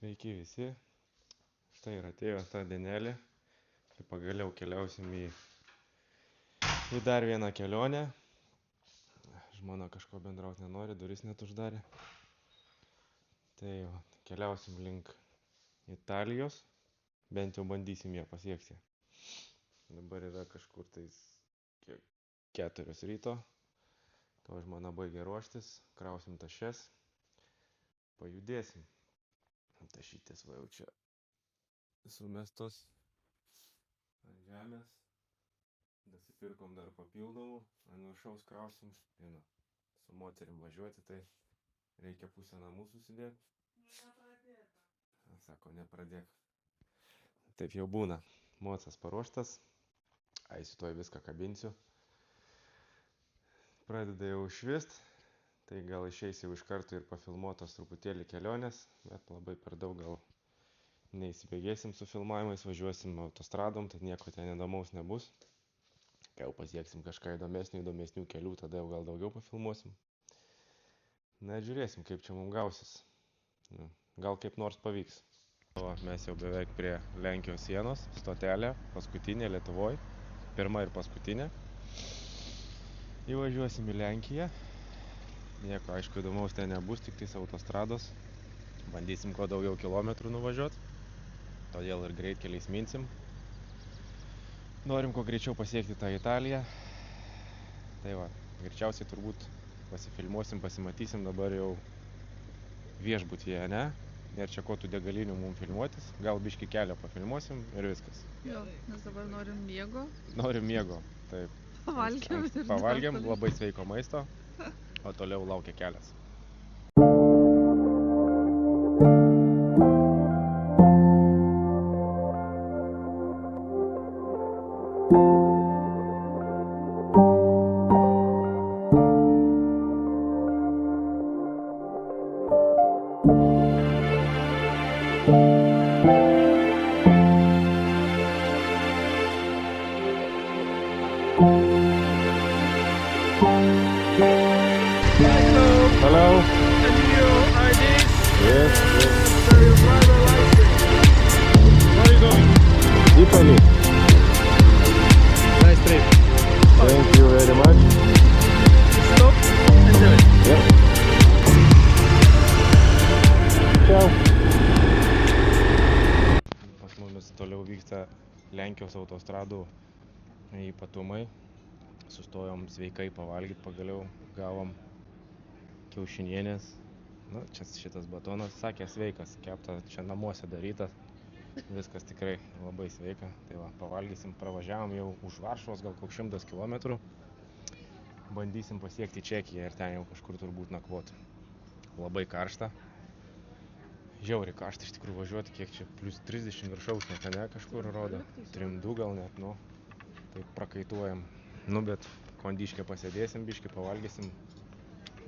Sveiki visi. Štai ir atėjo ta dienelė. Tai pagaliau keliausim į dar vieną kelionę. Žmona kažko bendrauti nenori, duris net uždarė. Tai keliausim link Italijos. Bent jau bandysim ją pasiekti. Dabar yra kažkur tais 4 ryto. To žmona baigė ruoštis. Krausim tašes. Pajudėsim. Tašytės va jau čia sumestos ant žemės. Dasipirkom dar papildomų. Ant viršaus krausim. Su moterim važiuoti, tai reikia pusę namų susidėti. Sako, nepradėk. Taip jau būna. Mocas paruoštas. Eisiu toj viską kabinsiu. Pradeda jau švist. Tai gal išeisiu iš karto ir pafilmuotos truputėlį kelionės, bet labai per daug gal neįsibėgėsim su filmavimais, važiuosim autostradom, tai nieko ten įdomaus nebus. Kai jau pasieksim kažką įdomesnių kelių, tada jau gal daugiau pafilmuosim. Na, žiūrėsim, kaip čia mums gausis. Gal kaip nors pavyks. Mes jau beveik prie Lenkijos sienos, stotelė, paskutinė Lietuvoj, pirma ir paskutinė. Įvažiuosim į Lenkiją. Nieko, aišku, įdomaus ten nebus, tik tais autostrados. Bandysim kuo daugiau kilometrų nuvažiuoti. Todėl ir greitkeliais minsim. Norim kuo greičiau pasiekti tą Italiją. Tai va, greičiausiai turbūt pasifilmuosim, pasimatysim dabar jau viešbutyje, ne? Nėra čia ko tų degalinių mums filmuotis. Gal biškį kelio pafilmuosim ir viskas. Jo, nes dabar norim miego. Norim miego, taip. Pavalgėm labai sveiko maisto. O toliau laukia kelias. Hello. And your ID? Yes. So your driver license. Where are you going? Italy. Nice trip. Thank you very much. Stop and do it. Yep. Ciao. Pas mumis toliau vyksta Lenkijos autostradų ypatumai. Sustojom sveikai pavalgyti, pagaliau gavom kiaušinienės. Nu, čia šitas batonas, sakė, sveikas, kepta čia namuose darytas. Viskas tikrai labai sveika. Tai va, pavalgysim, pravažiavom jau už Varšuvos, gal koks 100 kilometrų. Bandysim pasiekti Čekiją ir ten jau kažkur turbūt nakvoti. Labai karšta. Žiauriai karšta iš tikrųjų važiuoti, kiek čia plus 30 viršaus, ne kažkur rodo. 3-2 gal net, nu. Tai prakaituojam. Nu, bet kondiškę pasėdėsim, biškį pavalgysim.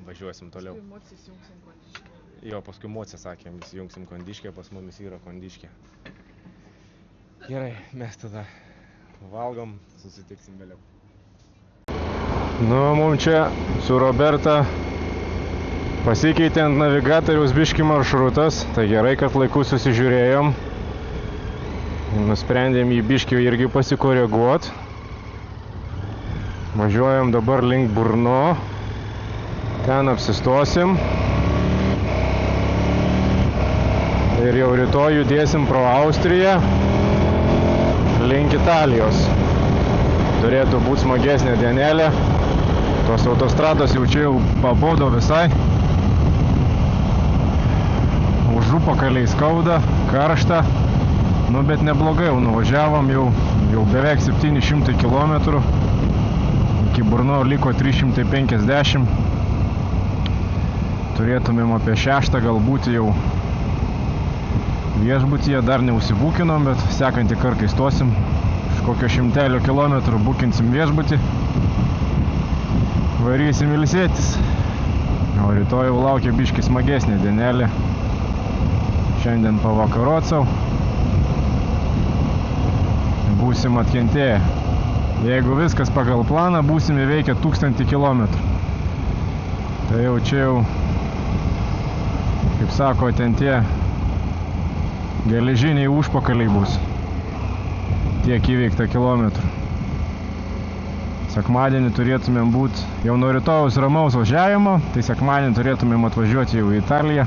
Važiuosim toliau. Paskui mocis jungsim kondiškę. Jo, paskui mocis sakėm, jungsim kondiškę, pas mumis yra kondiškė. Gerai, mes tada valgom, susitiksim vėliau. Nu, mums čia su Roberta pasikeitė ant navigatoriaus biškį maršrutas. Tai gerai, kad laiku susižiūrėjom. Nusprendėm jį biškį irgi pasikoreguot. Važiuojam dabar link Brno. Ten apsistosim. Ir jau rytoj judėsim pro Austriją link Italijos. Turėtų būti smagesnė dienelė. Tos autostrados jau čia pabodo visai. Užupakaliai skauda, karšta. Nu, bet neblogai, jau nuvažiavom jau beveik 700 km. Iki Brno liko 350. Turėtumėm apie 6 galbūt jau viešbutyje, dar neužsibūkinom, bet sekantį kartą įstosim. Iš kokio 100 kilometrų būkinsim viešbutį. Varysim ilsėtis. O rytoj jau laukia biškį smagesnė dienelė. Šiandien pavakarot sau. Būsim atkentėję. Jeigu viskas pagal planą, būsim įveikę 1000 kilometrų. Tai jau čia jau, kaip sako, ten tie Geležiniai užpakaliai bus. Tiek įveikta kilometrų. Sekmadienį turėtumėm būti jau nuo rytojaus ramaus važiavimo, tai sekmadienį turėtumėm atvažiuoti jau į Italiją.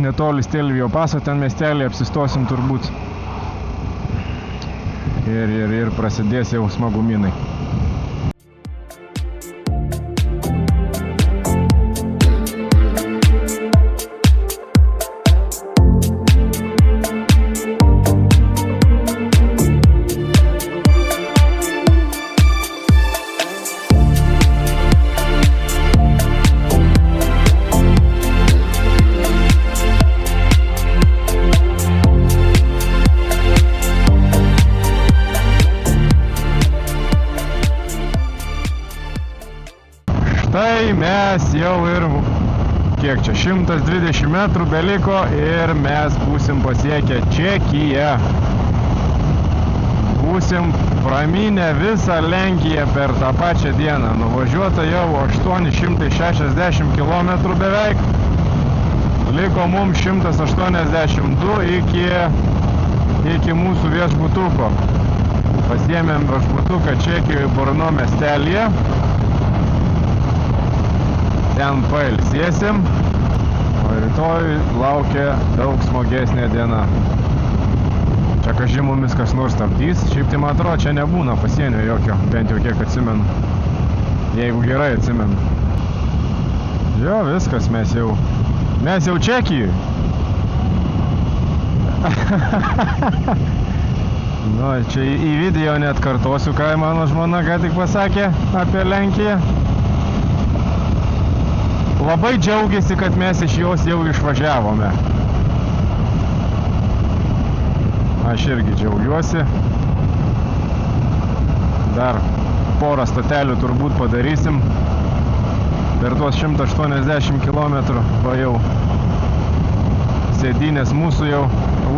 Netoli Stelvio paso, ten miestelį apsistosim turbūt. Ir prasidės jau smagumynai. Štai mes jau ir, kiek čia, 120 metrų beliko ir mes būsim pasiekę Čekiją. Būsim pramynę visą Lenkiją per tą pačią dieną. Nuvažiuota jau 860 km beveik. Liko mums 182 iki mūsų viešbutuko. Pasiėmėm viešbutuką Čekijoje Brno miestelyje. Ten pailsėsim, o rytoj laukia daug smagesnė diena. Čia kaži mumis kas nors stabdys, šiaip tai man atrodo, čia nebūna pasienio jokio, bent jau kiek atsimenu, jeigu gerai atsimenu. Jo, viskas, mes jau Čekijoj. Nu, čia į video net kartosiu, ką mano žmona ką tik pasakė apie Lenkiją. Labai džiaugiasi, kad mes iš jos jau išvažiavome. Aš irgi džiaugiuosi. Dar porą stotelių turbūt padarysim. Per tuos 180 km va jau sėdynės mūsų jau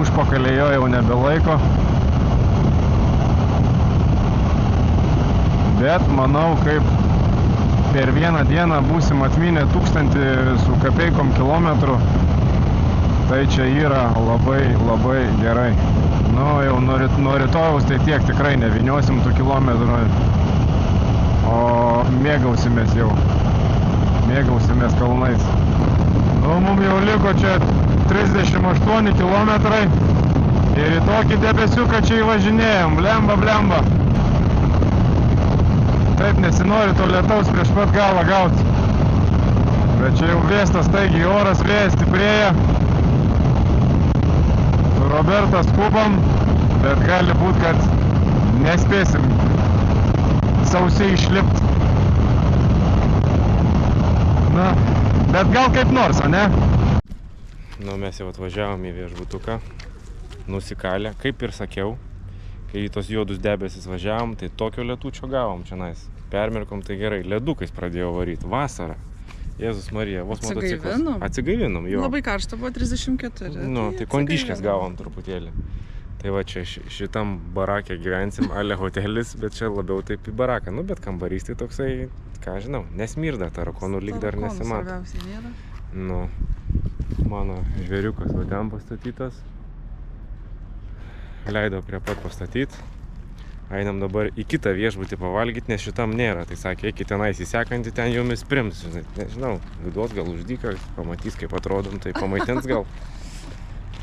užpakalė jo nebelaiko. Bet manau, kaip per vieną dieną būsim atmynę 1000 su kapeikom kilometrų, tai čia yra labai gerai. Nu, jau nuo rytojaus tai tiek tikrai neviniosim tų kilometrų, o mėgausimės kalnais. Nu, mums jau liko čia 38 kilometrai ir į tokį debesiuką čia įvažinėjom, blemba. Taip nesinori to lietaus prieš pat galą gauti. Bet čia jau vėstas, taigi oras vėjas stiprėja. Su Roberta skubam, bet gali būt, kad nespėsim sausiai išlipti. Na, bet gal kaip nors, o ne? Nu, mes jau atvažiavom į viešbutuką, nusikalę, kaip ir sakiau. Kai į tos juodus debesis važiavom, tai tokio lietučio gavom čionais. Permirkom, tai gerai, ledukais pradėjo varyti. Vasarą. Jėzus Marija, vos motociklas. Atsigaivinom, jo. Labai karšta buvo, 34. Nu, tai kondiškės gavom truputėlį. Tai va čia šitam barakė gyvensim, ale hotelis, bet čia labiau taip į baraką. Nu, bet kambarys tai toksai, ką žinau, nesmirda, tarakonų lyg dar nesimato. Nu, mano žvėriukas va ten pastatytas. Leido prie pat pastatyti. Einam dabar į kitą viešbutį pavalgyti, nes šitam nėra. Tai sakė, eikit tenais į sekantį, ten jumis prims. Nežinau, viduos gal uždyka, pamatys kaip atrodom, tai pamaitins gal.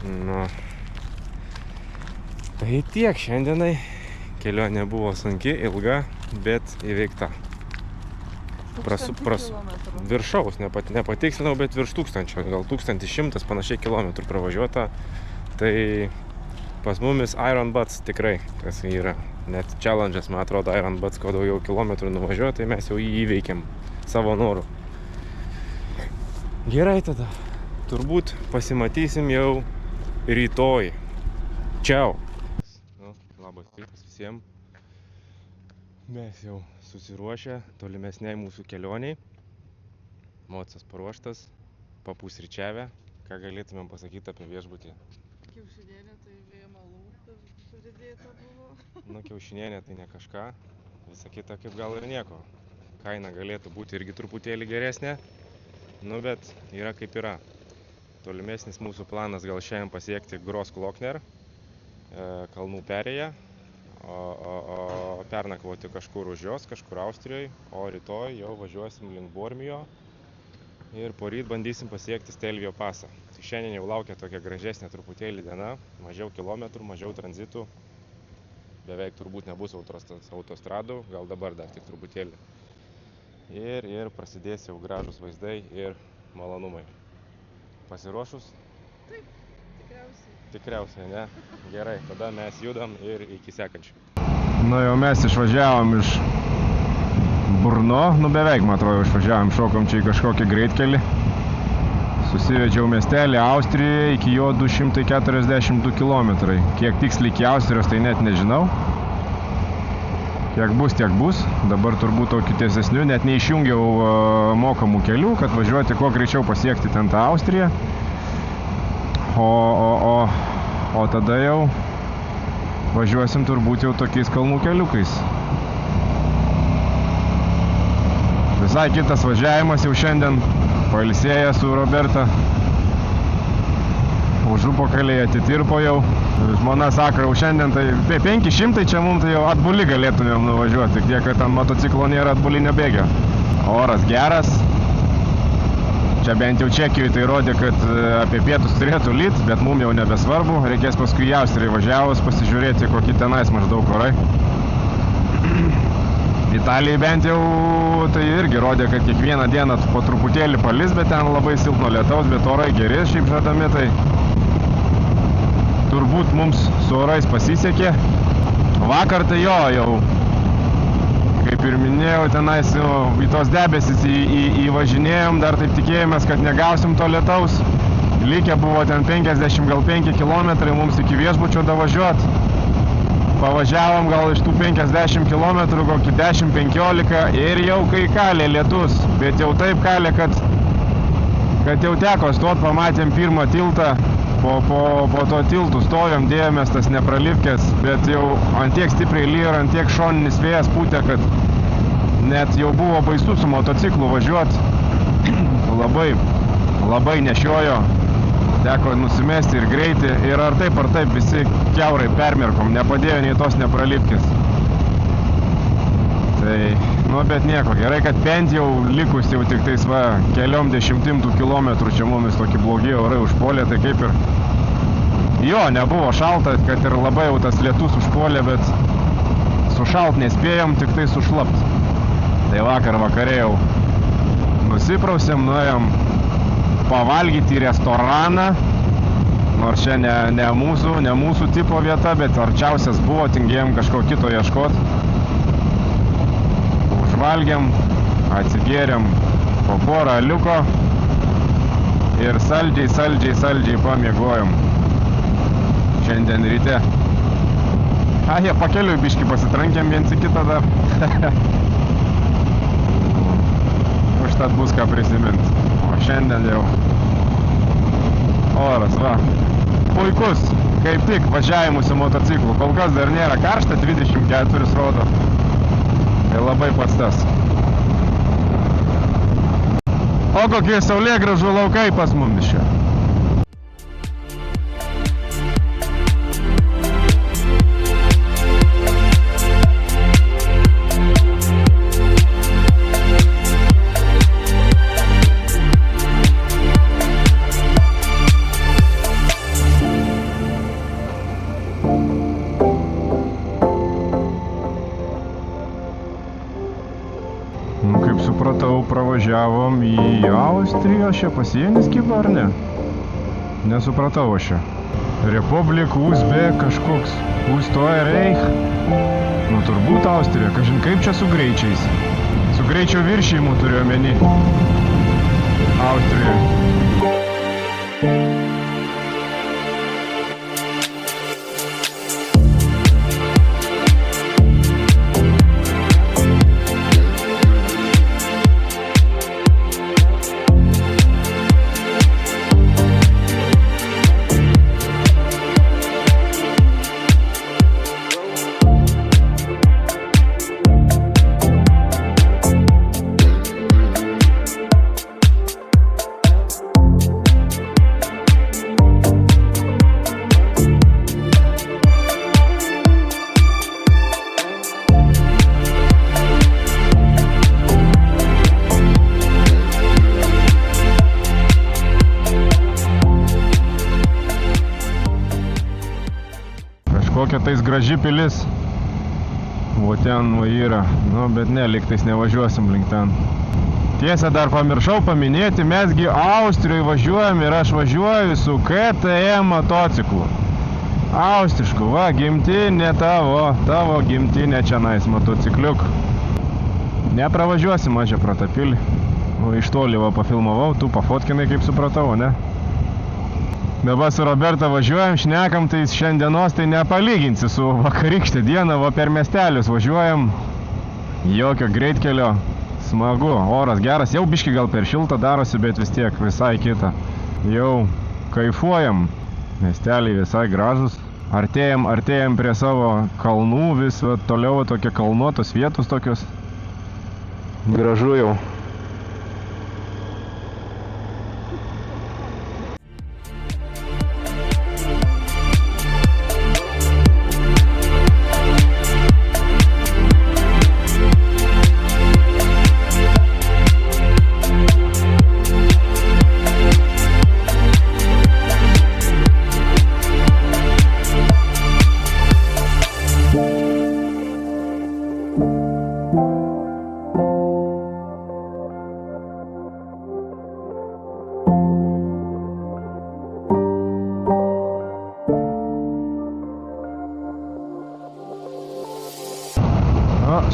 Nu. Tai tiek šiandienai. Kelionė buvo sunki, ilga, bet įveikta. Viršaus, nepatikslinau, bet virš 1000, gal 1100 panašiai kilometrų pravažiuota. Tai pas mumis Iron Buds tikrai, kas yra. Net challenge'as, man atrodo, Iron Buds, kuo daugiau kilometrų nuvažiuoja, tai mes jau jį įveikėm savo norų. Gerai tada. Turbūt pasimatysim jau rytoj. Čiau. Nu, labas rytas visiems. Mes jau susiruošę tolimesniai mūsų kelioniai. Mocas paruoštas, papusryčiavę. Ką galėtumėm pasakyti apie viešbutį? Kiaušinienė tai vėjo malų pridėta buvo. Nu, kiaušinienė tai ne kažką, visa kita kaip gal ir nieko. Kaina galėtų būti irgi truputėlį geresnė, nu bet yra kaip yra. Tolimesnis mūsų planas gal šiandien pasiekti Großglockner, kalnų perėją, o pernakvoti kažkur už jos, kažkur Austrijoje, o rytoj jau važiuosim link Bormijo ir poryt bandysim pasiekti Stelvio pasą. Tai šiandien jau laukia tokia gražesnė truputėlį diena, mažiau kilometrų, mažiau tranzitų, beveik turbūt nebus autostradų, gal dabar dar tik truputėlį. Ir prasidės jau gražus vaizdai ir malonumai. Pasiruošus? Taip, tikriausiai. Tikriausiai, ne? Gerai, tada mes judam ir iki sekančių. Nu jau mes išvažiavom iš Brno, beveik, man atrodo, išvažiavom, šokom čia į kažkokį greitkelį. Susivedžiau miestelį Austrijoje, iki jo 242 km. Kiek tiksliai iki Austrijos, tai net nežinau. Kiek bus, tiek bus. Dabar turbūt tokiu tiesesniu, net neišjungiau mokamų kelių, kad važiuoti kuo greičiau pasiekti ten tą Austriją. O tada jau važiuosim turbūt jau tokiais kalnų keliukais. Visai kitas važiavimas jau šiandien, pailsėję su Roberta. Užupakalėje atitirpo jau. Žmona sako, jau šiandien tai 500 čia mums tai jau atbuli galėtumėm nuvažiuoti, tiek kad ant motociklo nėra atbulinio bėgio. Oras geras. Čia bent jau Čekijoje tai rodė, kad apie pietus turėtų lyt, bet mums jau nebesvarbu. Reikės paskui į Austriją važiavus pasižiūrėti, kokį tenais maždaug orai. Italijai bent jau tai irgi rodė, kad kiekvieną dieną po truputėlį palis, bet ten labai silpno lietaus, bet orai geri šiaip žadami, tai turbūt mums su orais pasisekė. Vakar tai jau, kaip ir minėjau, tenais į tos debesis įvažinėjom, dar taip tikėjomės, kad negausim to lietaus. Likę buvo ten 50 gal 5 km mums iki viešbučio davažiuot. Pavažiavom gal iš tų 50 km, kokį 10-15 ir jau kai kalė lietus. Bet jau taip kalė, kad jau teko stot, pamatėm pirmą tiltą. Po to tiltų stovėm, dėjomės tas nepralipkės, bet jau antiek stipriai lyja ir antiek šoninis vėjas pūtė, kad net jau buvo baisu su motociklu važiuoti. Labai nešiojo, teko nusimesti ir greitį ir ar taip visi kiaurai permirkom, nepadėjo nei tos nepralipkės. Tai, bet nieko, gerai, kad bent jau likus jau tik tais keliom dešimtim tų kilometrų čia mumis tokie blogi orai užpuolė, tai kaip ir jo, nebuvo šalta, kad ir labai jau tas lietus užpuolė, bet sušalt nespėjom, tik tai sušlapt. Tai vakare jau nusiprausėm, nuėjom pavalgyti į restoraną, nors čia ne mūsų tipo vieta, bet arčiausias buvo, tingėjom kažko kito ieškot. Valgiam, atsigėrėm po porą aliuko ir saldžiai pamiegojom šiandien ryte. Jie pakeliui biškį pasitrankėm viens į kitą dar. Užtat bus ką prisimint. O šiandien jau oras, puikus, kaip tik važiavimų su motociklu. Kol kas dar nėra karšta, 24 rodo. Tai labai pats tas. O kokie saulėgrąžų laukai pas mumis čia. Kaip supratau, pravažiavom į Austriją, čia pasienis kiba, ar ne? Nesupratau aš čia. Republik, Uzbek, kažkoks, Ustoja Reich. Turbūt Austrija, kažin kaip čia su greičiais. Su greičio viršijimu turiu omeny. Austrijoje. kokia tais graži pilis. O ten va yra. Nu, bet ne, liktais nevažiuosim link ten. Tiesa, dar pamiršau paminėti, mesgi Austrijoje važiuojam ir aš važiuoju su KTM motociklu. Austrišku, va, gimtinė tavo gimtinė čianais motocikliuk. Nepravažiuosim mažą pratapilį. O iš toli va pafilmavau, tu pafotkinai, kaip supratau, ne? Dabar su Roberta važiuojam, šnekam, tai šiandienos tai nepalyginsi su vakarykštė dieną, va per miestelius važiuojam. Jokio greitkelio. Smagu, oras geras, jau biški gal per šilta darosi, bet vis tiek visai kita. Jau kaifuojam, miesteliai visai gražus. Artėjam prie savo kalnų, vis toliau tokie kalnuotos vietos tokios. Gražu jau.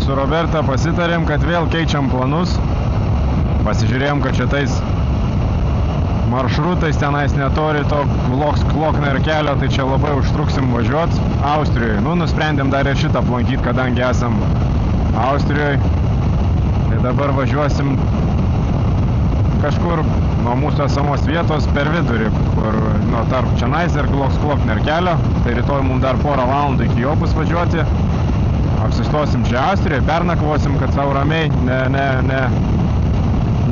Su Roberta pasitarėm, kad vėl keičiam planus. Pasižiūrėjom, kad šitais maršrutais tenais netoli to Glockner kelio, tai čia labai užtruksim važiuot Austrijoje. Nu, nusprendėm dar ir šitą aplankyti, kadangi esam Austrijoje. Tai dabar važiuosim kažkur nuo mūsų esamos vietos per vidurį, kur tarp čianais ir Glockner kelio. Tai rytoj mums dar porą valandų iki jo bus važiuoti. Apsistosim čia Austrijoje, pernakvosim, kad savo ramiai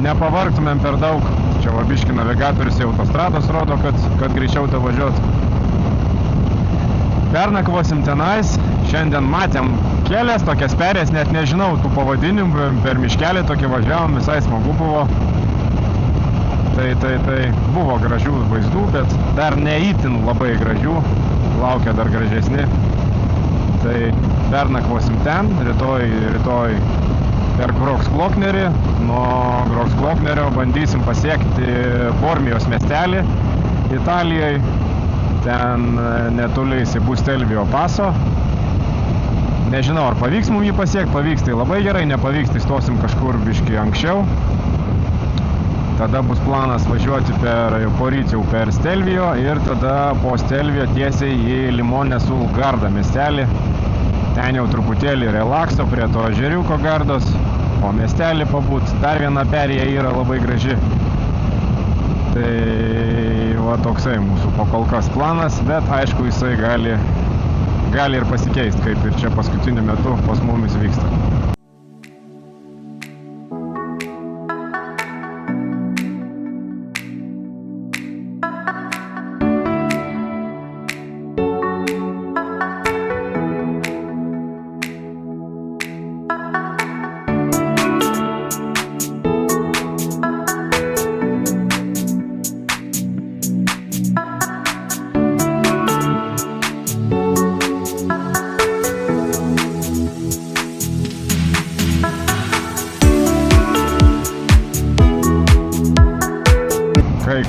nepavargtumėm per daug. Čia va biški navigatorius į autostrados rodo, kad greičiau tą važiuot. Pernakvosim tenais. Šiandien matėm kelias, tokias perės, net nežinau tų pavadinimų, per miškelį tokį važiavom, visai smagu buvo. Tai buvo gražių vaizdų, bet dar neįtin labai gražių, laukia dar gražesni. Tai pernakvosim ten, rytoj per Glocknerį, nuo Glocknerio bandysim pasiekti Bormijos miestelį Italijoje, ten netoli bus Stelvio paso. Nežinau, ar pavyks mums jį pasiekti, pavyks tai labai gerai, nepavyks tai stosim kažkur biški anksčiau. Tada bus planas važiuoti po ryt jau per Stelvio ir tada po Stelvio tiesiai į Limonės sul Garda miestelį. Ten jau truputėlį relakso prie to ežeriuko Gardos, o miestelį pabūt. Dar viena perėja yra labai graži. Tai va toksai mūsų pakolkas planas, bet aišku jisai gali ir pasikeisti, kaip ir čia paskutiniu metu pas mumis vyksta.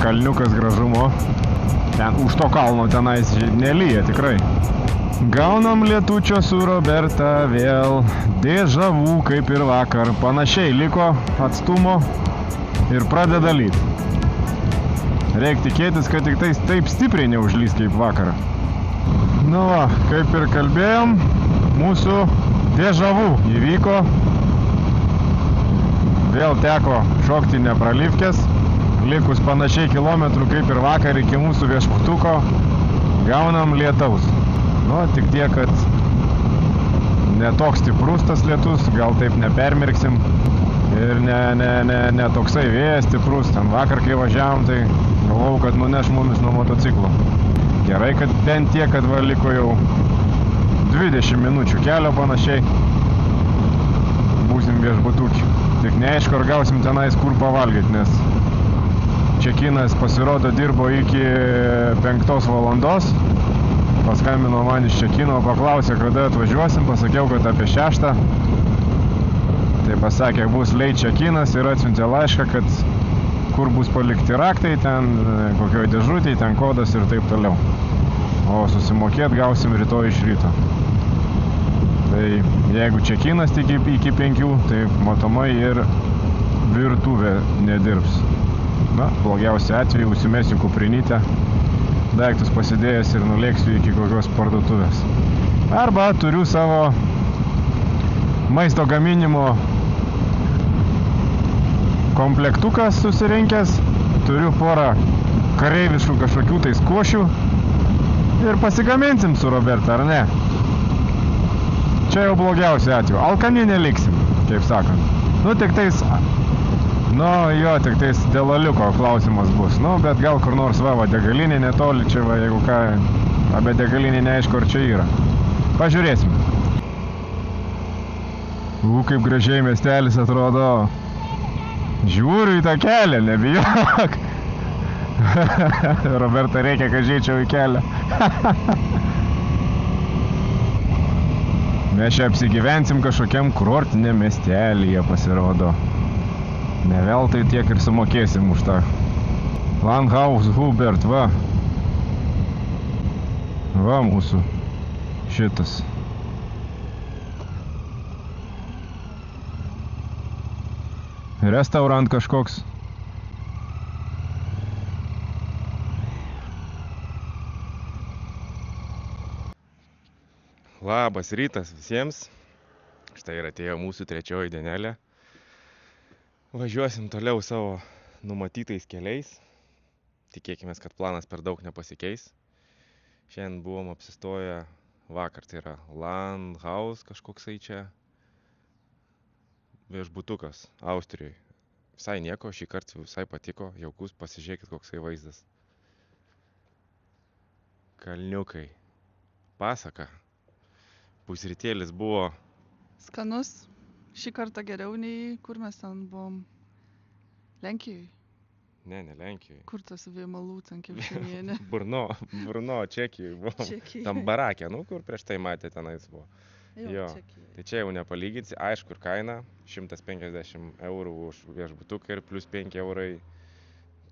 Kalniukas gražumo. Ten už to kalno tenais nelyja tikrai. Gaunam lietučio su Roberta vėl. Dėžavų kaip ir vakar. Panašiai liko atstumo ir pradeda lyt. Reik tikėtis, kad tik tais taip stipriai neužlys kaip vakar. Nu va, kaip ir kalbėjom, mūsų dėžavų įvyko. Vėl teko šokti nepralyvkės. Likus panašiai kilometrų kaip ir vakar iki mūsų viešbutuko, gaunam lietaus. Nu, tik tiek, kad ne toks stiprus tas lietus, gal taip nepermirksim. Ir ne toksai vėjas stiprus. Ten vakar, kai važiavom, tai galvojau, kad nuneš mumis nuo motociklo. Gerai, kad bent tiek, kad va liko jau 20 minučių kelio panašiai. Būsim viešbutukių. Tik neaišku, ar gausim tenais kur pavalgyti, nes Čekinas pasirodo dirbo iki 5 valandos, paskambino man iš Čekino, paklausė, kada atvažiuosim, pasakiau, kad apie 6. Tai pasakė, bus leit Čekinas ir atsiuntė laišką, kad kur bus palikti raktai, ten kokioj dėžutėj, ten kodas ir taip toliau. O susimokėt gausim rytoj iš ryto. Tai jeigu Čekinas tik iki 5, tai matomai ir virtuvė nedirbs. Na, blogiausia atveju užsimesiu kuprinytę, daiktus pasidėjęs ir nulėksiu iki kokios parduotuvės. Arba turiu savo maisto gaminimo komplektukas susirinkęs, turiu porą kareiviškų kažkokių tais košių ir pasigaminsim su Roberta, ar ne? Čia jau blogiausia atveju. Alkani neliksim, kaip sakant. Nu, tik tais dėl aliuko klausimas bus. Nu, bet gal kur nors va degalinė netoli čia, va, jeigu ką, apie degalinį neaišku, ar čia yra. Pažiūrėsim. Kaip gražiai miestelis atrodo. Žiūriu į tą kelią, nebijok. Roberta reikia, kad žiūrėčiau į kelią. Mes čia apsigyvensim kažkokiam kurortiniam miestelyje, pasirodo. Ne veltui tiek ir sumokėsim už tą. Langhaus Hubert, va. Va mūsų šitas. Restaurant kažkoks. Labas rytas visiems. Štai ir atėjo mūsų 3 dienelė. Važiuosim toliau savo numatytais keliais. Tikėkime, kad planas per daug nepasikeis. Šiandien buvom apsistoję vakar, tai yra Landhaus kažkoksai čia viešbutukas Austrijoje. Visai nieko, šį kartą visai patiko, jaukus, pasižiūrėkit koksai vaizdas. Kalniukai. Pasaka. Pusrytėlis buvo Skanus. Šį kartą geriau nei kur mes ten buvom. Lenkijoje. Ne Lenkijoje. Kur tas Vėmalų ten kiaušinienė? Brno, Čekijoje buvom. Čekijoj. Tam barake, kur prieš tai matė tenais buvo. Jo, Čekijoj. tai čia jau nepalyginsi, aišku ir kaina, 150 eurų už viešbutuką ir plus 5 eurai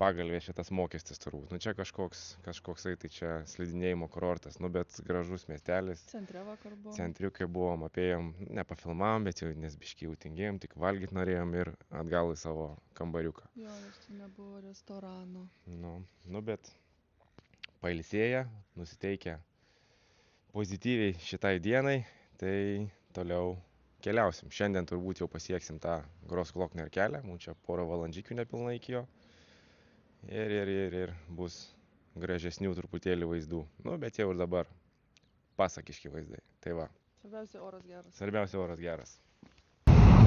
pagalvė šitas mokestis turbūt. Nu čia kažkoksai tai čia slidinėjimo kurortas, nu bet gražus miestelis. Centre vakar buvom. Centriukai buvom, apėjom, nepafilmavom, bet jau nes biškį jau tingėjom, tik valgyt norėjom ir atgal į savo kambariuką. Jo, ir čia nebuvo restorano. Nu bet pailsėję, nusiteikę pozityviai šitai dienai, tai toliau keliausim. Šiandien turbūt jau pasieksim tą Grossglockner kelią, mums čia porą valandžikių nepilnai iki jo. Ir bus gražesnių truputėlį vaizdų. Nu, bet jau ir dabar pasakiški vaizdai. Tai va. Svarbiausia oras geras.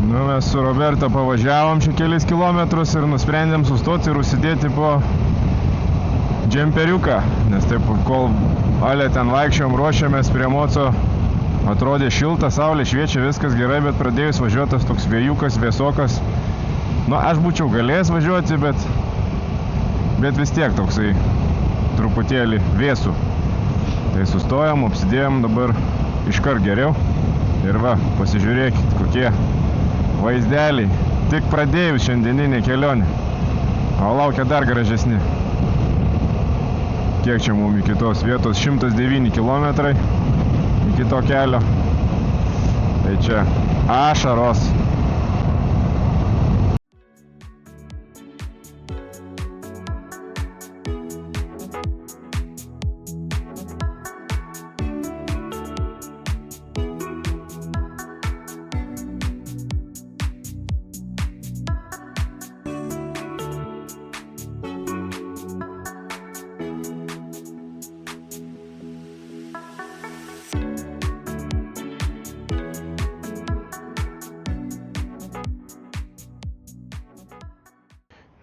Nu, mes su Roberta pavažiavom čia kelis kilometrus ir nusprendėm sustoti ir užsidėti po džemperiuką. Nes taip, kol ale ten vaikščiom, ruošiamės prie moco, atrodė šilta, saulė šviečia, viskas gerai, bet pradėjus važiuotas toks vėjukas, vėsokas. Nu, aš būčiau galėjęs važiuoti, bet vis tiek toksai truputėlį vėsų. Tai sustojom, apsidėjom, dabar iškart geriau. Ir va, pasižiūrėkit, kokie vaizdeliai. Tik pradėjus šiandieninė kelionė. O laukia dar gražesni. Kiek čia mums iki tos vietos? 109 kilometrai iki to kelio. Tai čia ašaros.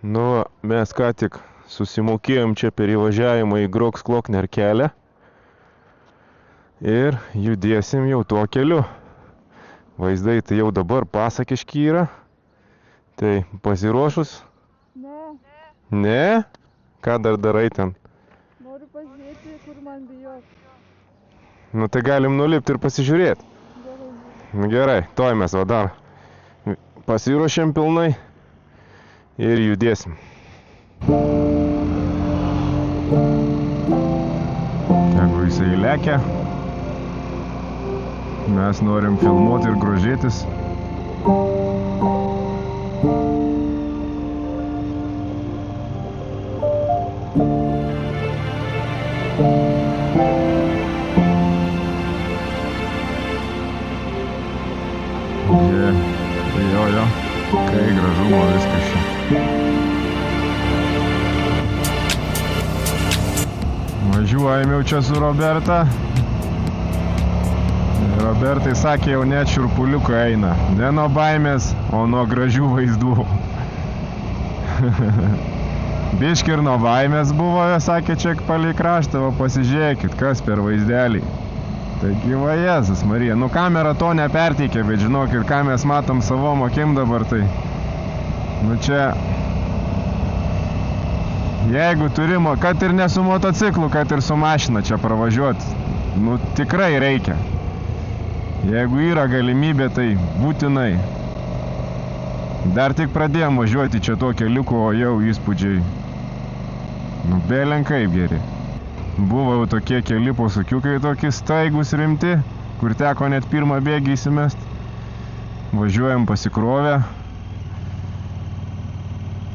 Nu, mes ką tik susimokėjom čia per įvažiavimą į Grossglockner kelią ir judėsim jau tuo keliu. Vaizdai tai jau dabar pasakiški yra. Tai pasiruošus? Ne, Ne? Ką dar darai ten? noriu pažiūrėti, kur man bijot. Nu tai galim nulipti ir pasižiūrėti. Nu gerai, toj mes va dar pasiruošėm pilnai ir judėsim. Jeigu jisai lekia, mes norim filmuoti ir grožėtis. Jo, kai gražumo viskas čia. Važiuojam jau čia su Roberta. Robertai sakė, jau net šiurpuliuko eina. Ne nuo baimės, o nuo gražių vaizdų. Biški ir nuo baimės buvo, sakė, čia palei kraštą, va pasižiūrėkit, kas per vaizdelį. Taigi va Jėzus Marija, nu kamera to neperteikia, bet žinokit, ką mes matom savom akim dabar, tai nu čia jeigu turimo, kad ir ne su motociklu, kad ir su mašina čia pravažiuoti, nu tikrai reikia. Jeigu yra galimybė, tai būtinai. Dar tik pradėjom važiuoti čia to keliuku, o jau įspūdžiai nu belenkaip geri. Buvo jau tokie keli posukiukai tokie staigus rimti, kur teko net pirmą bėgį įsimest. Važiuojam pasikrovę.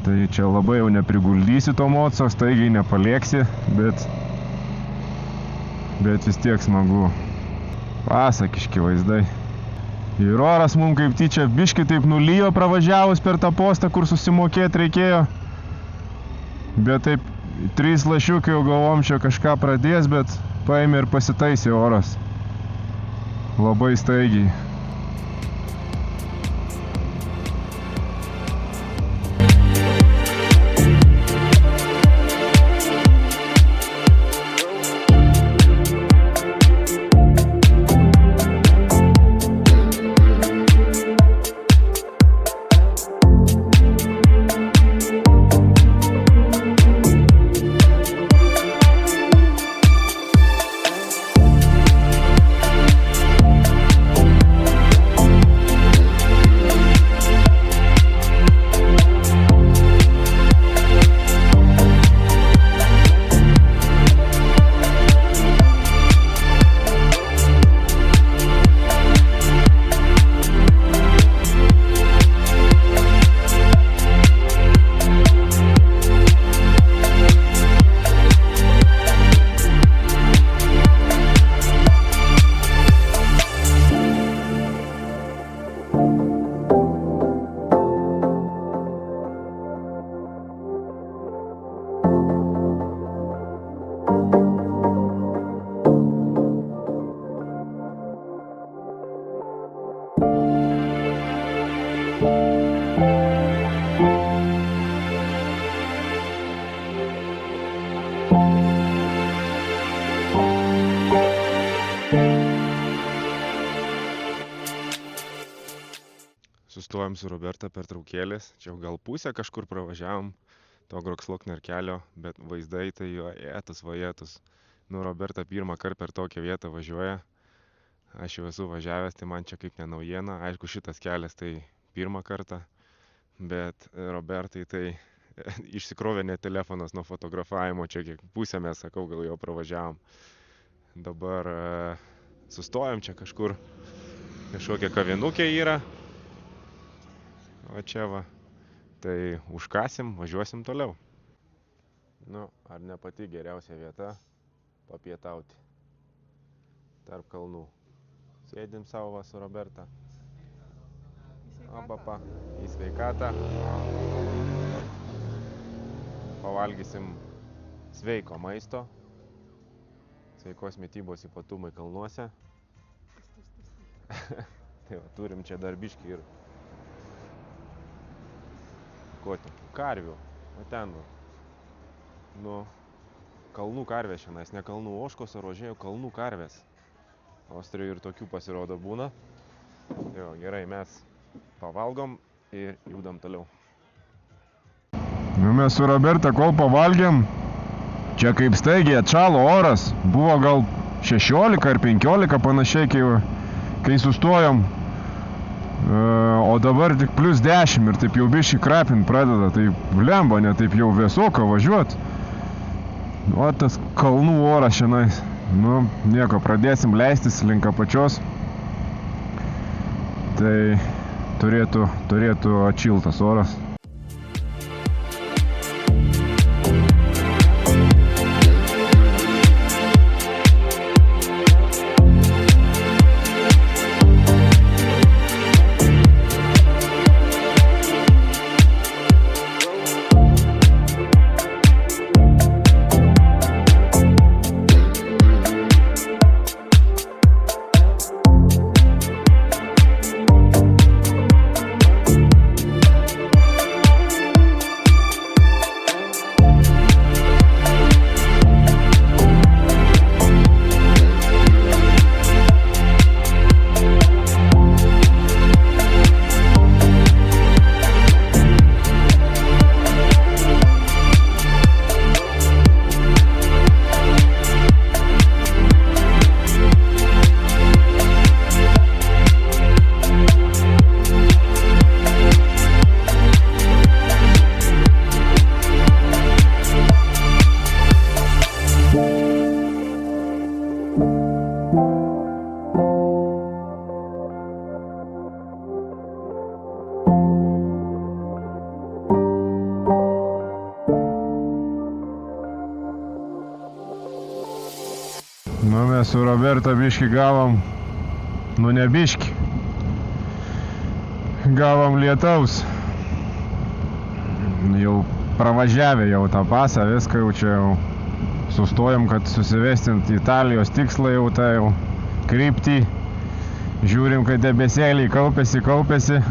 Tai čia labai jau nepriguldysi to moco, staigiai nepalėksi, bet vis tiek smagu. Pasakiški vaizdai. Ir oras mums kaip tyčia biški taip nulijo pravažiavus per tą postą, kur susimokėti reikėjo. Bet taip 3 lašiukai jau galvom čia kažką pradės, bet paėmė ir pasitaisė oras. Labai staigiai. Sustojom su Roberta per traukėlės, čia gal pusę kažkur pravažiavom to Grokslokner kelio, bet vaizdai tai jo vajetus. Nu, Roberta pirmą kartą per tokią vietą važiuoja, aš jau esu važiavęs, tai man čia kaip ne naujiena, aišku šitas kelias tai pirmą kartą, bet Robertai tai išsikrovė net telefonas nuo fotografavimo, čia kiek pusę mes, sakau, gal jau pravažiavom. Dabar sustojom čia kažkur, kažkokia kavinukė yra. O čia va, tai užkasim, važiuosim toliau. Nu, ar ne pati geriausia vieta papietauti tarp kalnų. Sėdim savo su Roberta. Abapa, į sveikatą. Pavalgysim sveiko maisto. Sveikos mitybos ypatumai kalnuose. Tai va, turim čia dar biškį ir karvių, o ten va, nu, kalnų karvės šiandien, ne kalnų ožkos ar ožėjų, kalnų karvės. Austrijoj ir tokių pasirodo būna. Jo, gerai, mes pavalgom ir judam toliau. Nu, mes su Roberta kol pavalgėm, čia kaip staigiai atšalo oras, buvo gal 16 ar 15 panašiai, kai sustojom. O dabar tik plus 10 ir taip jau biškį krapint pradeda, tai blemba, ne taip jau vėsoka važiuot. O tas kalnų oras šiandien. Nu, nieko, pradėsim leistis link apačios. Tai turėtų atšiltas oras. Nu, mes su Roberta biškį gavom, nu ne biškį, gavom lietaus. Jau pravažiavę jau tą pasą, viską jau čia jau sustojom, kad susivestint Italijos tikslą jau tą jau kryptį. Žiūrim, kad debesėliai kaupėsi.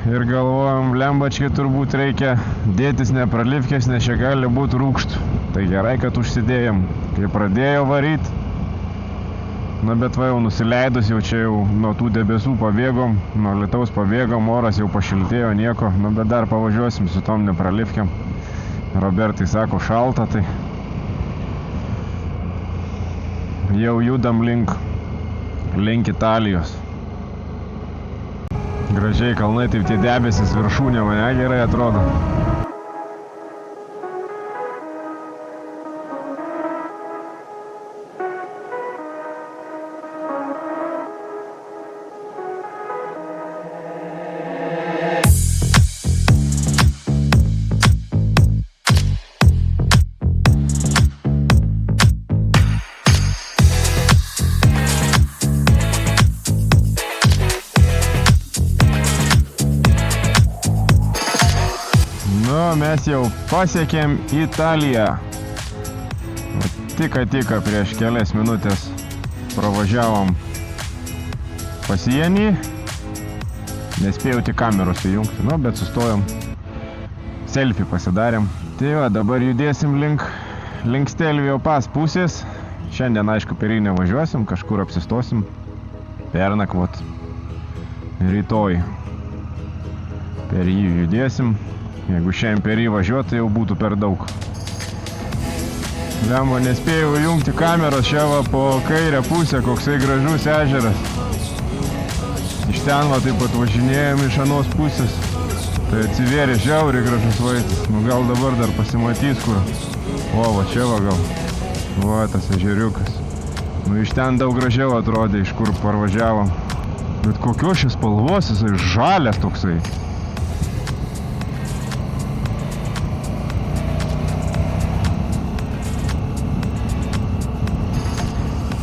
Ir galvojom, lembačkai turbūt reikia dėtis nepralipkės, nes čia gali būti rūkštų. Tai gerai, kad užsidėjom. Kai pradėjo varyt, na bet va jau nusileidus, jau čia jau nuo tų debesų pabėgom, nuo lietaus pabėgom, oras jau pašiltėjo, nieko. Na bet dar pavažiuosim su tom nepralipkėm. Robertai sako, šalta, tai jau judam link Italijos. Gražiai kalnai, taip tie debesis viršūnė mane gerai atrodo. Mes jau pasiekėm Italiją. Tik prieš kelias minutės pravažiavom pasienį. Nespėjau tik kameros įjungti, nu, bet sustojom. Selfie pasidarėm. Tai va, dabar judėsim link Stelvio pas pusės. Šiandien, aišku, per jį nevažiuosim, kažkur apsistosim. Pernakvot. Rytoj per jį judėsim. Jeigu šiandien per jį važiuot, tai jau būtų per daug. Lemba, nespėjau jungti kameros, čia va po kairę pusę, koksai gražus ežeras. Iš ten va taip pat važinėjom iš anos pusės. Tai atsivėrė žiauriai gražus vaizdas. Nu gal dabar dar pasimatys kur. O, va čia va gal. Va tas ežeriukas. Nu iš ten daug gražiau atrodė, iš kur parvažiavom. Bet kokios šis spalvos, jisai žalias toksai.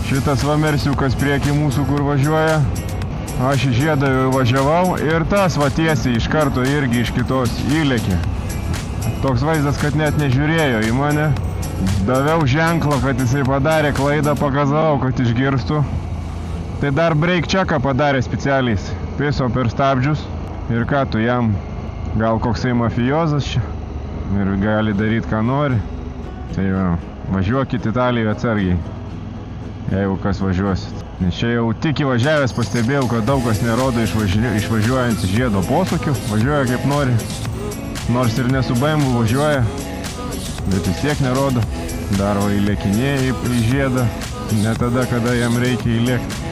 Šitas va mersiukas prieki mūsų, kur važiuoja. Aš į žiedą jau važiavau ir tas va tiesiai iš karto irgi iš kitos įlėkė. Toks vaizdas, kad net nežiūrėjo į mane. Daviau ženklą, kad jisai padarė klaidą, pakazavau, kad išgirstų. Tai dar break checką padarė specialiais. Piso per stabdžius. Ir ką tu jam, gal koksai mafijozas čia. Ir gali daryti, ką nori. Tai va, važiuokit Italijoje atsargiai. Jeigu kas važiuosit. Nes čia jau tik įvažiavęs pastebėjau, kad daug kas nerodo išvažiuojant žiedo posūkių. Važiuoja kaip nori. Nors ir ne su BMW važiuoja. bet vis tiek nerodo. Dar va įlėkinėja į žiedą, ne tada, kada jam reikia įlėkti.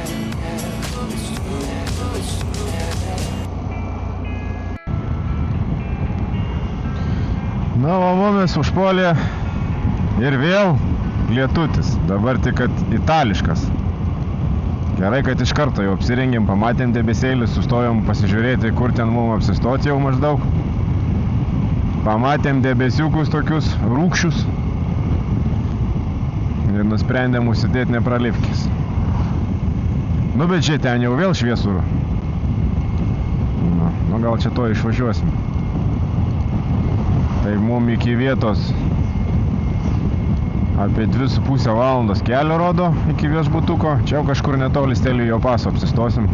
Na, o mumis užpuolė ir vėl lietutis, dabar tik kad itališkas. Gerai, kad iš karto jau apsirengėm, pamatėm debesėlį, sustojom pasižiūrėti, kur ten mums apsistoti jau maždaug. Pamatėm debesiukus tokius rūkščius ir nusprendėm užsidėti nepralipkis. Nu, bet čia ten jau vėl šviesur. Nu, gal čia to išvažiuosim. Tai mum iki vietos apie 2,5 valandos kelio rodo iki viešbutuko. Čia jau kažkur netoli Stelijo paso apsistosim.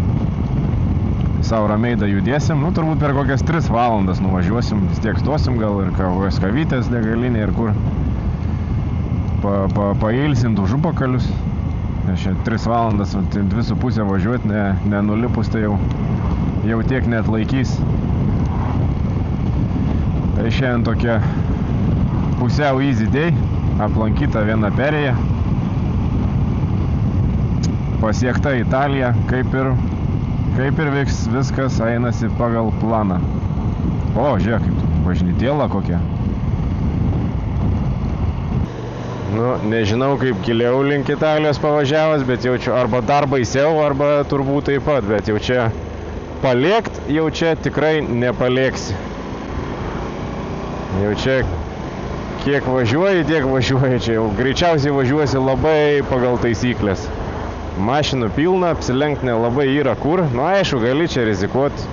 Sau ramiai da judėsim. Nu, turbūt per kokias 3 valandas nuvažiuosim. Vis tiek stosim gal ir kavytės degalinė ir kur pailsint už upakalius. Čia 3 valandas, 2,5 važiuoti, ne nulipus, tai jau tiek net laikys. Tai šiandien tokia pusiau easy day. Aplankyta viena perėja. Pasiekta Italija, kaip ir viskas einasi pagal planą. O, žiūrėk, kaip važnytėla kokia. Nu, nežinau, kaip giliau link Italijos pavažiavęs, bet jaučiu arba dar baisiau, arba turbūt taip pat, bet jau čia palėkt, jau čia tikrai nepalėksi. Jau čia kiek važiuoji, tiek važiuoji, čia jau greičiausiai važiuosi labai pagal taisyklės. Mašinų pilna, apsilenkt nelabai yra kur, nu aišku, gali čia rizikuoti.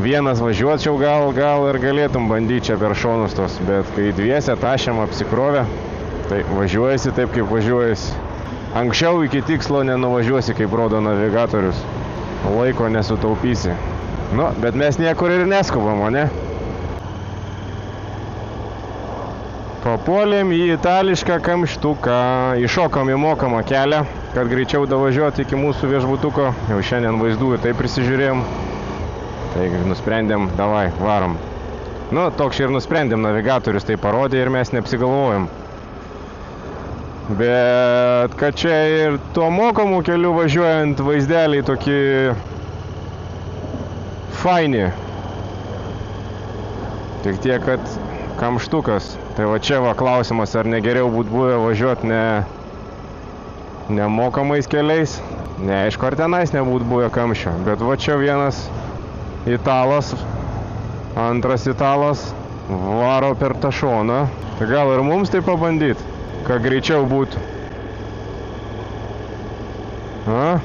Vienas važiuočiau gal ir galėtum bandyti čia per šonus tos, bet kai dviese tašiam apsikrovę, tai važiuojasi taip, kaip važiuojasi. Anksčiau iki tikslo nenuvažiuosi, kaip rodo navigatorius. Laiko nesutaupysi. Nu, bet mes niekur ir neskubam, o ne? Papuolėm į itališką kamštuką, iššokom į mokamą kelią, kad greičiau davažiuoti iki mūsų viešbutuko. Jau šiandien vaizdų ir taip prisižiūrėjom. Tai nusprendėm, davai, varom. Nu, toks ir nusprendėm, navigatorius tai parodė ir mes neapsigalvojom. Bet kad čia ir tuo mokamų keliu važiuojant vaizdeliai tokie faini. Tik tiek, kad kamštukas. Tai va čia va klausimas, ar negeriau būtų buvę važiuoti nemokamais keliais. Neaišku, ar tenais nebūtų buvę kamščio. Bet va čia vienas italas, antras italas varo per tą šoną. Tai gal ir mums tai pabandyti, kad greičiau būtų. A?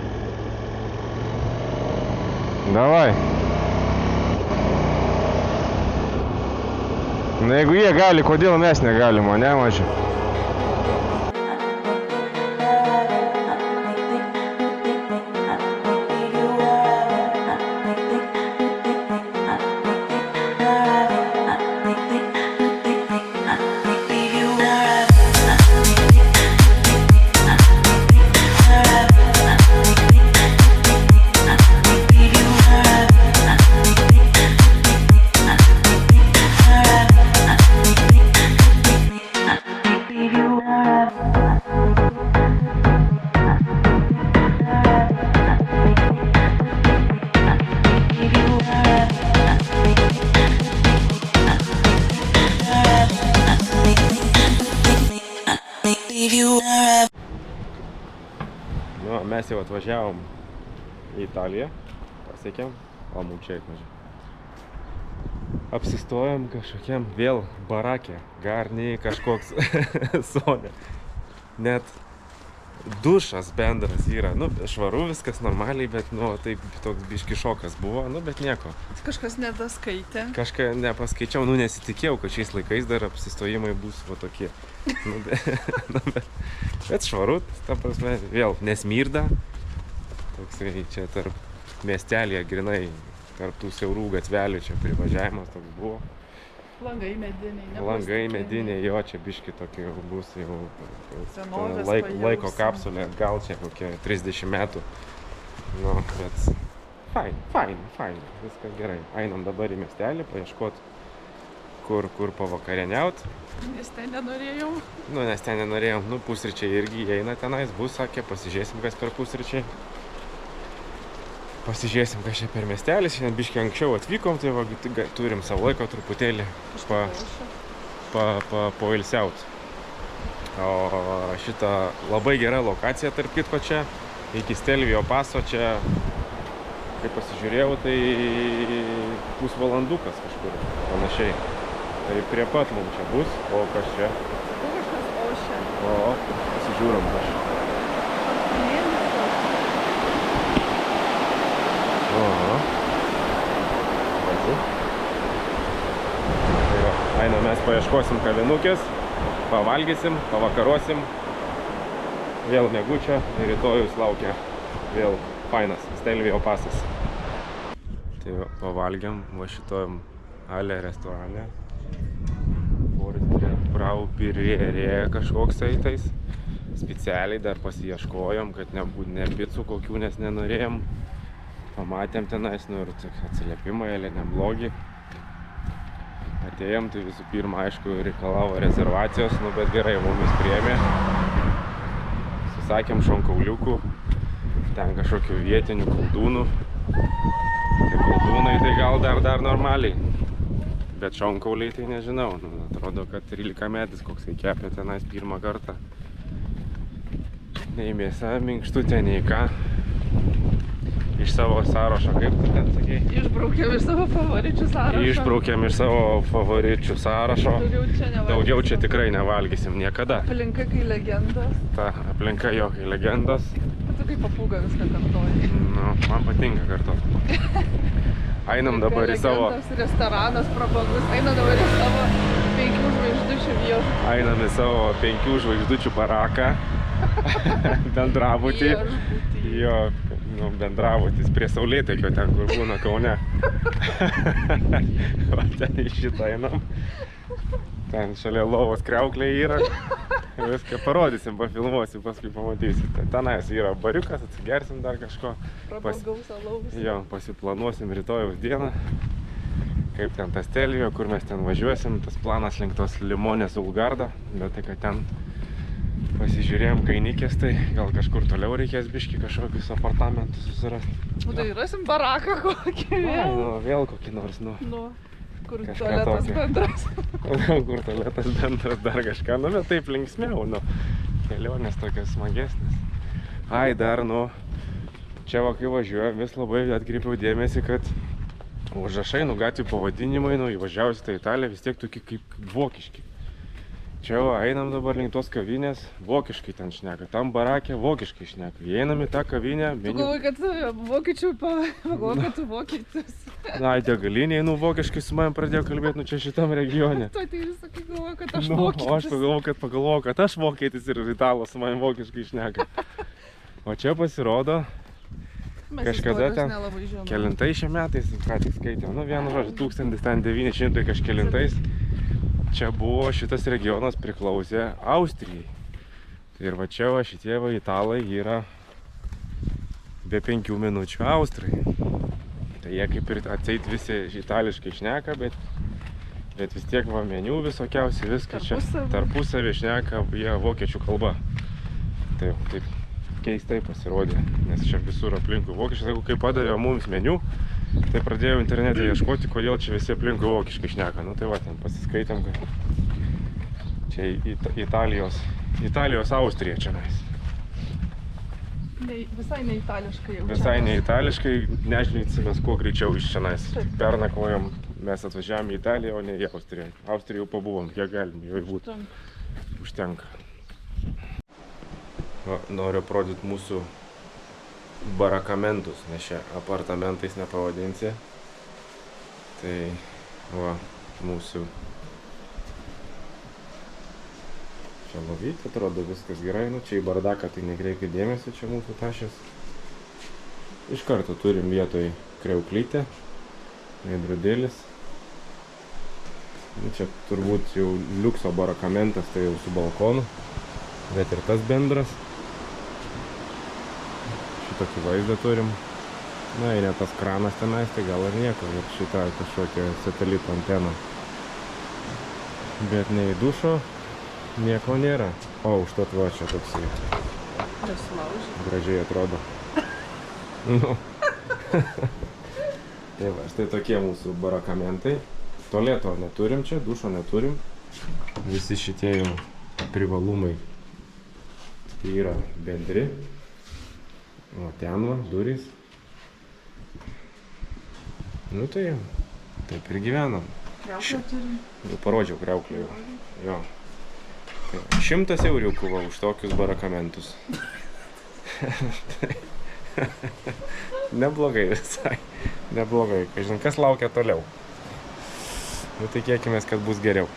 Davai. Na, jeigu jie gali, kodėl mes negalim, o ne, maži? Nu, mes jau atvažiavom į Italiją, pasiekėm, o mums čia atvažiavom. Apsistojom kažkokiam vėl barakė, garniai kažkoks sode. Net dušas bendras yra, nu, švaru viskas normaliai, bet, nu, taip toks biški šokas buvo, nu, bet nieko. Kažkas nedaskaitė. Kažką nepaskaičiau, nu, nesitikėjau, kad šiais laikais dar apsistojimai bus va tokie. Nu, bet švaru, ta prasme, vėl nesmirda. Toksai čia tarp miestelėje grinai, tarp tų siaurų gatvelių čia privažiavimas toks buvo. Langai mediniai. Langai mediniai, jo, čia biški tokie jau bus jau Senovės laiko kapsulė, gal čia kokie 30 metų. Nu, bet fain, viskas gerai. Einam dabar į miestelį, paieškoti kur pavakarieniaut. Nes ten nenorėjom. Nu, nes ten nenorėjom, nu, pusryčiai irgi įeina tenais, bus, sakė, pasižiūrėsim, kas per pusryčiai. Pasižiūrėsim, kas čia per miestelis, šiandien biškį anksčiau atvykom, tai va, turim savo laiko truputėlį poilsiaut. O šita labai gera lokacija, tarp kitko čia, iki Stelvio paso čia, kai pasižiūrėjau, tai pusvalandukas kažkur panašiai. Tai prie pat mums čia bus, o kas čia? Kažkas ošia. O, pasižiūrim aš. Oho. Tai va, eina, mes paieškosim kavinukės, pavalgysim, pavakarosim. Vėl miegučio ir rytojus laukia vėl fainas Stelvio pasas. Tai va, pavalgiam va šitojom Ale restorane. Brau pirėrė kažkoks eitais. Specialiai dar pasiieškojom, kad ne picų kokių, nes nenorėjom. Pamatėm tenais, nu ir atsiliepimai, neblogi. Atėjom, tai visų pirma, aišku, reikalavo rezervacijos, nu bet gerai, mumis priėmė. Susakėm šonkauliukų, ten kažkokių vietinių koldūnų. Tai koldūnai tai gal dar normaliai. Bet šonkauliai tai nežinau, nu, atrodo, kad 13 metais koks kepė tenais pirmą kartą. Nei mėsa minkštutė, nei ką. Iš savo sąrašo, kaip tu ten sakei? Išbraukėm iš savo favoričių sąrašo. Išbraukėm iš savo favoričių sąrašo. Daugiau čia tikrai nevalgysim niekada. Aplinka kai legendos. Ta aplinka jo kai legendos. Tu kaip papūga viską kartoji. Nu, man patinka kartoti. Einam dabar į savo... Legendos, restoranas prabangus. Einam dabar į savo 5 žvaigždučių viešbutį. Einam į savo 5 žvaigždučių baraką. Bendravutį. Jo, nu, bendravutis prie Saulėtekio ten, kur būna Kaune. Va, ten iš šitą einam. Ten šalia lovos kriauklė yra. Viską parodysim, pafilmuosim, paskui pamatysim. Tenais yra bariukas, atsigersim dar kažko. Prabangaus alaus. Jo, pasiplanuosim rytojaus dieną. Kaip ten tas Stelvio, kur mes ten važiuosim. Tas planas link tos Limonės Ulgardo. Bet tai, kad ten pasižiūrėjom Kainikės, tai gal kažkur toliau reikės biškį kažkokius apartamentus susirasti. O tai rasim baraką kokį vėl. Nu, vėl kokį nors, nu. Nu, kur Kažką tualetas tokio. bendras. Kur tualetas bendras, dar kažką. Nu, bet taip linksmiau, nu. Kelionės tokios smagesnės. Ai, dar, nu, čia va, kai važiuoju, vis labai atkreipiau dėmesį, kad užrašai, nu, gatvių pavadinimai, nu, įvažiavusi tą Italiją, vis tiek tokie kaip vokiški. Čia va, einam dabar link tos kavinės, vokiškai ten šneka, tam barakė vokiškai šneka. Įeinam į tą kavinę, Tu galvoji, kad vokiečių pagalvoji, kad tu vokietis. Na, degaliniai, nu, vokiškai su manim pradėjo kalbėti, nu, čia šitam regione. Tu tai sakai, galvoji, kad aš Nu, vokietis. o aš pagalvojau, kad aš vokietis ir italas su manim vokiškai šneka. O čia pasirodo, Mes kažkada istorijos ten nelabai žinom. kelintais šiais metais, ką tik skaitėm, nu, vienu žodžiu, 1900 kažkelintais. Čia buvo šitas regionas priklausė Austrijai. Ir va čia va šitie va italai yra be 5 minučių Austrai. Tai jie kaip ir atseit visi itališkai šneka, bet vis tiek va meniu visokiausi viską čia tarpusavį šneka jie vokiečių kalba. Tai taip keistai pasirodė, nes čia visur aplinkui vokiečiai. Sakau, kai padavė mums meniu, tai pradėjau internete ieškoti, kodėl čia visi aplinkui vokiškai šneka. Nu tai va, ten pasiskaitėm, kad čia Italijos Austrija čionais. Visai ne itališkai jau. Visai ne itališkai, nežinyksimės kuo greičiau iš čionais. Taip. Pernakvojom, mes atvažiavome į Italiją, o ne į Austriją. Austriją jau pabuvom, kiek galim, jau būtų. Užtenka. Va, noriu parodyti mūsų barakamentus, nes čia apartamentais nepavadinsi. Tai va, mūsų čia lovytė, atrodo viskas gerai, nu čia į bardaką tai nekreipia dėmesio, čia mūsų tašės. Iš karto turim vietoj kriauklytę, veidrodėlis. Nu, čia turbūt jau liukso barakamentas, tai jau su balkonu, bet ir tas bendras. Šitokį vaizdą turim. Na, jei ne tas kranas tenais, tai gal ir nieko. Ir šitą kažkokią satelito anteną Bet nei dušo, nieko nėra. O, užtat va čia toksai gražiai atrodo. Nu. Tai va, štai tokie mūsų barakamentai. Tualeto neturim čia, dušo neturim. Visi šitie jau privalumai yra bendri. O ten va, durys. Nu tai jau, taip ir gyvenam. Kriauklę turim. Jau parodžiau kriauklę jau. Jo. Tai 100 euriukų va už tokius barakamentus. Neblogai visai. Neblogai. Kažin, kas laukia toliau. Nu tikėkimės, kad bus geriau.